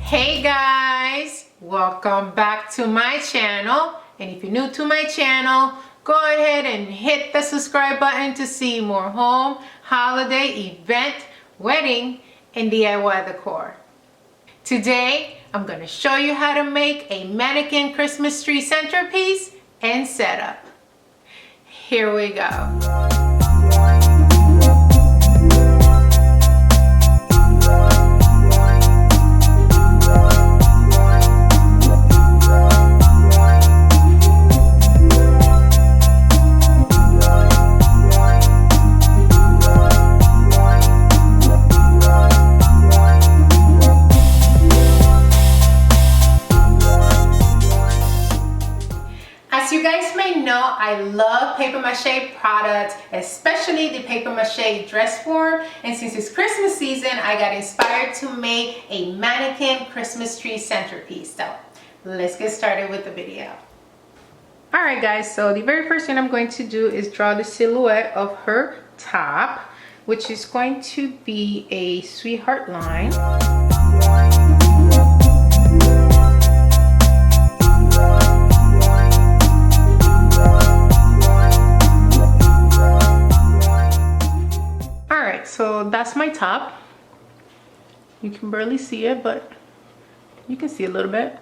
Hey guys, welcome back to my channel, and if you're new to my channel, go ahead and hit the subscribe button to see more home, holiday, event, wedding, and DIY decor. Today I'm going to show you how to make a mannequin Christmas tree centerpiece and setup. Here we go. As you guys may know, I love paper mache products, especially the paper mache dress form. And since it's Christmas season, I got inspired to make a mannequin Christmas tree centerpiece. So let's get started with the video. Alright guys, so the very first thing I'm going to do is draw the silhouette of her top, which is going to be a sweetheart line. So that's my top. You can barely see it, but you can see a little bit.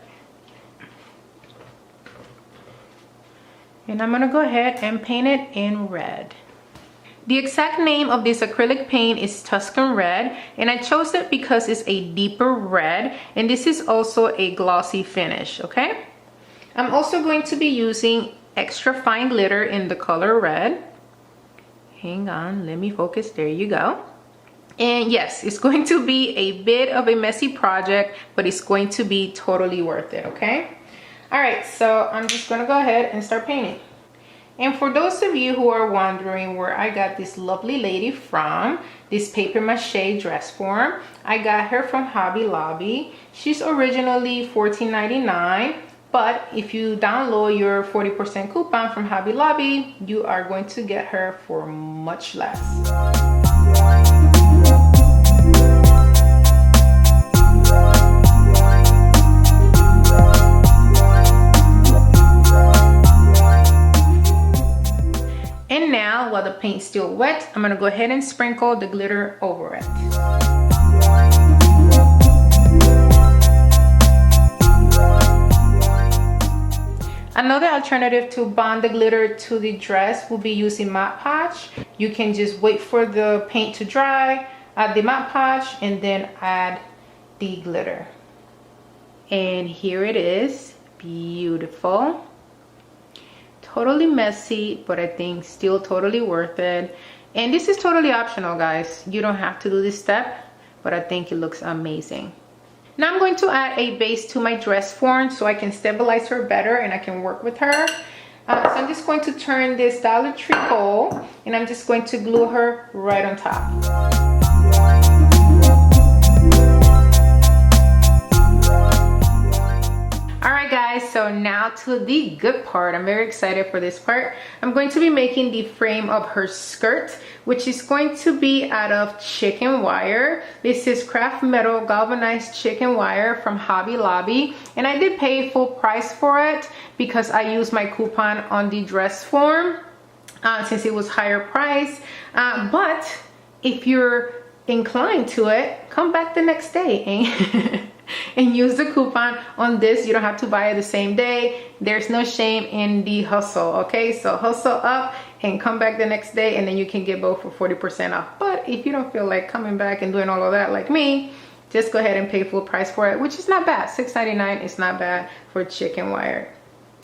And I'm gonna go ahead and paint it in red. The exact name of this acrylic paint is Tuscan Red, and I chose it because it's a deeper red, and this is also a glossy finish, okay? I'm also going to be using extra fine glitter in the color red. Hang on, let me focus. There you go. And yes, it's going to be a bit of a messy project, but it's going to be totally worth it, okay? All right, so I'm just gonna go ahead and start painting. And for those of you who are wondering where I got this lovely lady from, this paper mache dress form, I got her from Hobby Lobby. She's originally $14.99. But if you download your 40% coupon from Hobby Lobby, you are going to get her for much less. And now, while the paint's still wet, I'm gonna go ahead and sprinkle the glitter over it. Another alternative to bond the glitter to the dress will be using Mod Podge. You can just wait for the paint to dry, add the Mod Podge, and then add the glitter. And here it is, beautiful. Totally messy, but I think still totally worth it. And this is totally optional, guys. You don't have to do this step, but I think it looks amazing. Now I'm going to add a base to my dress form so I can stabilize her better and I can work with her. So I'm just going to turn this Dollar Tree bowl and I'm just going to glue her right on top. Alright guys, so now to the good part. I'm very excited for this part. I'm going to be making the frame of her skirt, which is going to be out of chicken wire. This is craft metal galvanized chicken wire from Hobby Lobby, and I did pay full price for it because I used my coupon on the dress form since it was higher price. But if you're inclined to it, come back the next day and use the coupon on this. You don't have to buy it the same day. There's no shame in the hustle, okay? So hustle up and come back the next day, and then you can get both for 40% off. But if you don't feel like coming back and doing all of that like me, just go ahead and pay full price for it, which is not bad. $6.99 is not bad for chicken wire.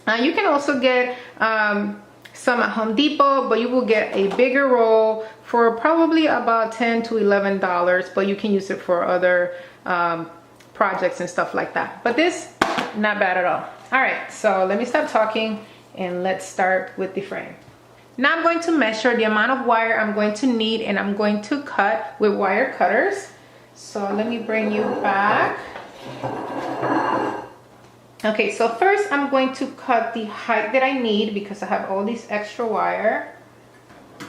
You can also get some at Home Depot, but you will get a bigger roll for probably about $10 to $11, but you can use it for other projects and stuff like that. But this, not bad at all. All right, so let me stop talking and let's start with the frame. Now I'm going to measure the amount of wire I'm going to need, and I'm going to cut with wire cutters. So let me bring you back. Okay, so first I'm going to cut the height that I need because I have all this extra wire.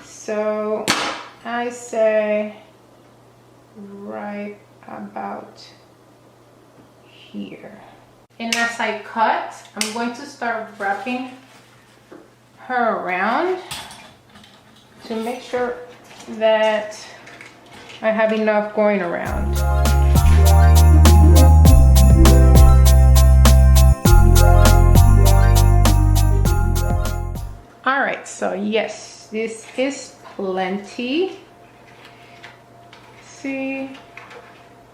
So I say right about here. And as I cut, I'm going to start wrapping her around to make sure that I have enough going around. All right, so yes, this is plenty. See,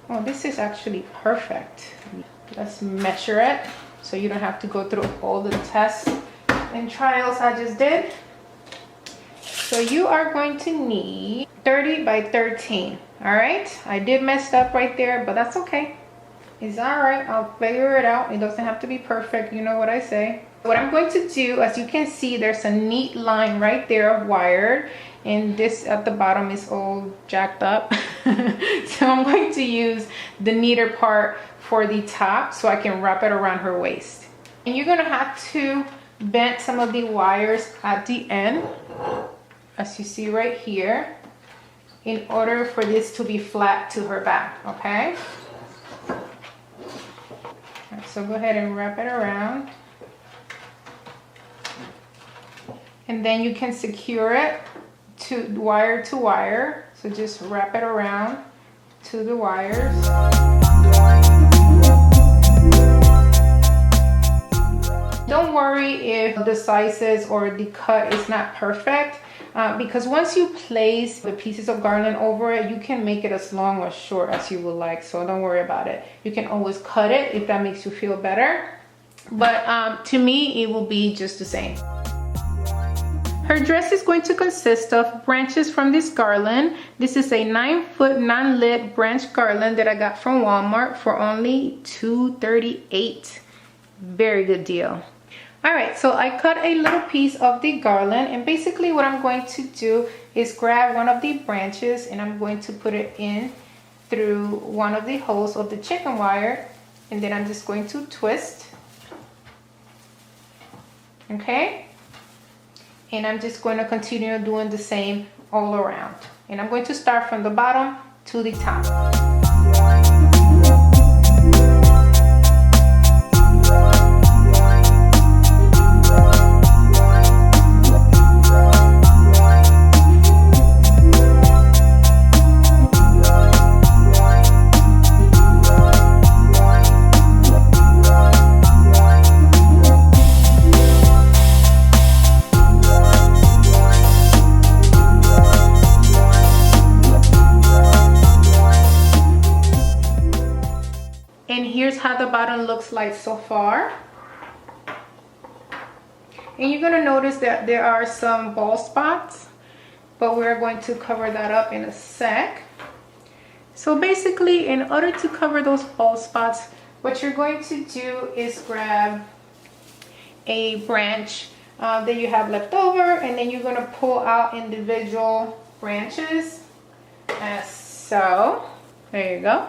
oh, this is actually perfect. Let's measure it so you don't have to go through all the tests and trials I just did. So you are going to need 30 by 13. All right, I did mess up right there, but that's okay. It's all right, I'll figure it out. It doesn't have to be perfect, you know what I say. What I'm going to do, as you can see, there's a neat line right there of wired, and this at the bottom is all jacked up. So I'm going to use the neater part for the top so I can wrap it around her waist. And you're gonna have to bend some of the wires at the end, as you see right here, in order for this to be flat to her back, okay? Right, so go ahead and wrap it around. And then you can secure it to wire. So just wrap it around to the wires. Don't worry if the sizes or the cut is not perfect, because once you place the pieces of garland over it, you can make it as long or short as you would like. So don't worry about it. You can always cut it if that makes you feel better. But to me, it will be just the same. Her dress is going to consist of branches from this garland. This is a 9-foot non-lit branch garland that I got from Walmart for only $2.38. Very good deal. All right, so I cut a little piece of the garland, and basically what I'm going to do is grab one of the branches and I'm going to put it in through one of the holes of the chicken wire, and then I'm just going to twist. Okay? And I'm just going to continue doing the same all around. And I'm going to start from the bottom to the top. How the bottom looks like so far, and you're going to notice that there are some bald spots, but we're going to cover that up in a sec. So basically, in order to cover those bald spots, what you're going to do is grab a branch that you have left over, and then you're going to pull out individual branches as so. There you go.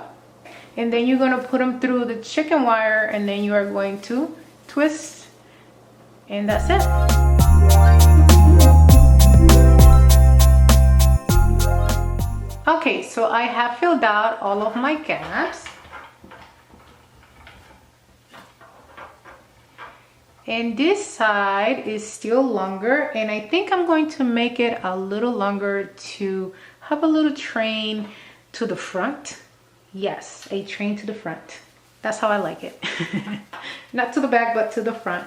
And then you're going to put them through the chicken wire, and then you are going to twist, and that's it. Okay, so I have filled out all of my gaps. And this side is still longer, and I think I'm going to make it a little longer to have a little train to the front. Yes, a train to the front. That's how I like it. Not to the back, but to the front.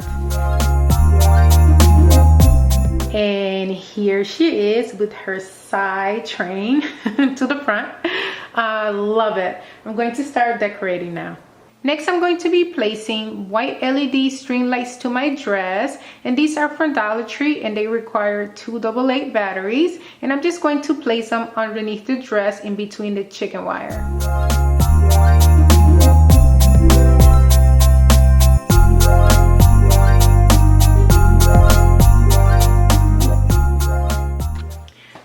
And here she is with her side train to the front. I love it. I'm going to start decorating now. Next, I'm going to be placing white LED string lights to my dress, and these are from Dollar Tree and they require 2 AA batteries, and I'm just going to place them underneath the dress in between the chicken wire.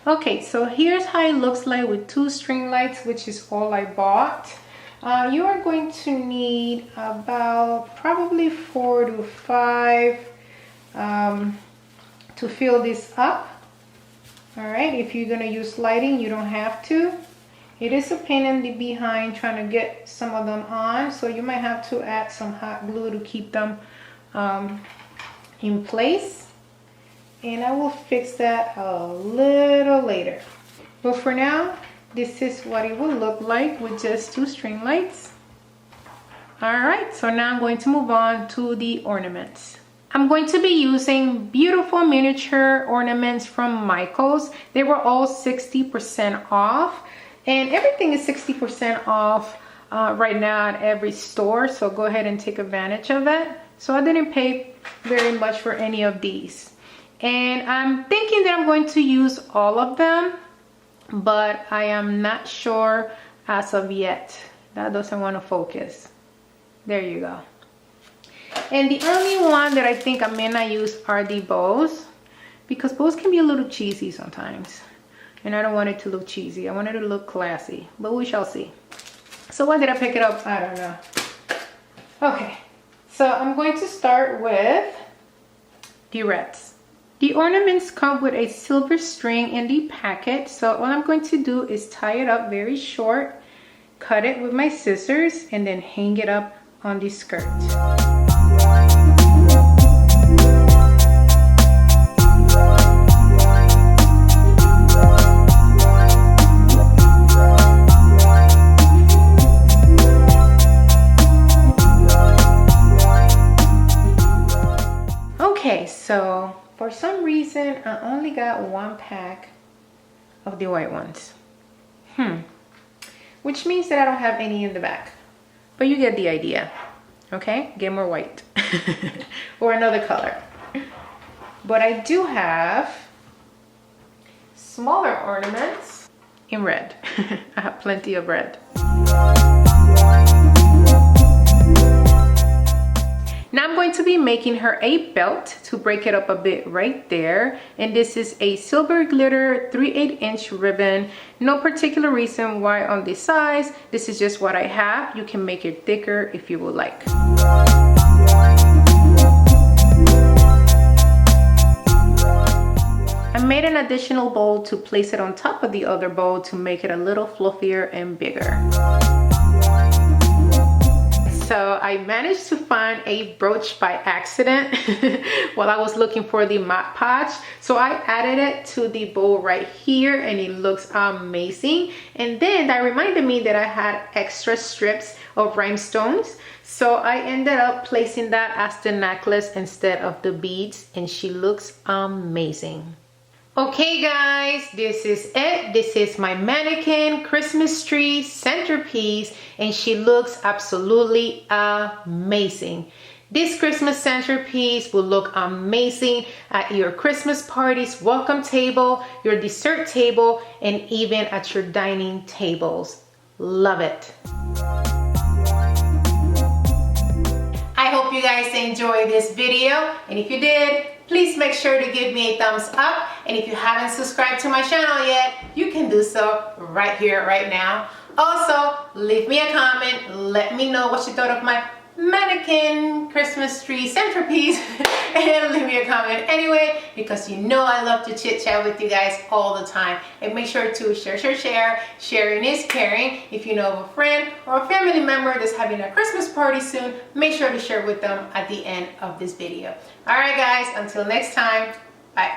Okay, so here's how it looks like with 2 string lights, which is all I bought. You are going to need about probably 4 to 5 to fill this up. All right, if you're gonna use lighting, you don't have to. It is a pain in the behind trying to get some of them on, so you might have to add some hot glue to keep them in place. And I will fix that a little later. But for now, this is what it will look like with just 2 string lights. All right, so now I'm going to move on to the ornaments. I'm going to be using beautiful miniature ornaments from Michaels. They were all 60% off, and everything is 60% off right now at every store, so go ahead and take advantage of it. So I didn't pay very much for any of these. And I'm thinking that I'm going to use all of them, but I am not sure as of yet. That doesn't want to focus. There you go. And the only one that I think I may not use are the bows, because bows can be a little cheesy sometimes. And I don't want it to look cheesy. I want it to look classy, but we shall see. So when did I pick it up? I don't know. Okay, so I'm going to start with the reds. The ornaments come with a silver string in the packet, so what I'm going to do is tie it up very short, cut it with my scissors, and then hang it up on the skirt. Okay, so for some reason, I only got 1 pack of the white ones. Which means that I don't have any in the back. But you get the idea, okay? Get more white or another color. But I do have smaller ornaments in red. I have plenty of red. Now I'm going to be making her a belt to break it up a bit right there. And this is a silver glitter 3/8" ribbon. No particular reason why on this size. This is just what I have. You can make it thicker if you would like. I made an additional bowl to place it on top of the other bowl to make it a little fluffier and bigger. So I managed to find a brooch by accident while I was looking for the Mod Podge. So I added it to the bowl right here and it looks amazing. And then that reminded me that I had extra strips of rhinestones. So I ended up placing that as the necklace instead of the beads, and she looks amazing. Okay guys, this is it. This is my mannequin Christmas tree centerpiece, and she looks absolutely amazing. This Christmas centerpiece will look amazing at your Christmas parties, welcome table, your dessert table, and even at your dining tables. Love it. I hope you guys enjoyed this video, and if you did, please make sure to give me a thumbs up. And if you haven't subscribed to my channel yet, you can do so right here, right now. Also, leave me a comment. Let me know what you thought of my mannequin Christmas tree centerpiece. And leave me a comment anyway, because you know I love to chit chat with you guys all the time. And make sure to share. Sharing is caring. If you know of a friend or a family member that's having a Christmas party soon, make sure to share with them at the end of this video. All right guys, until next time, bye.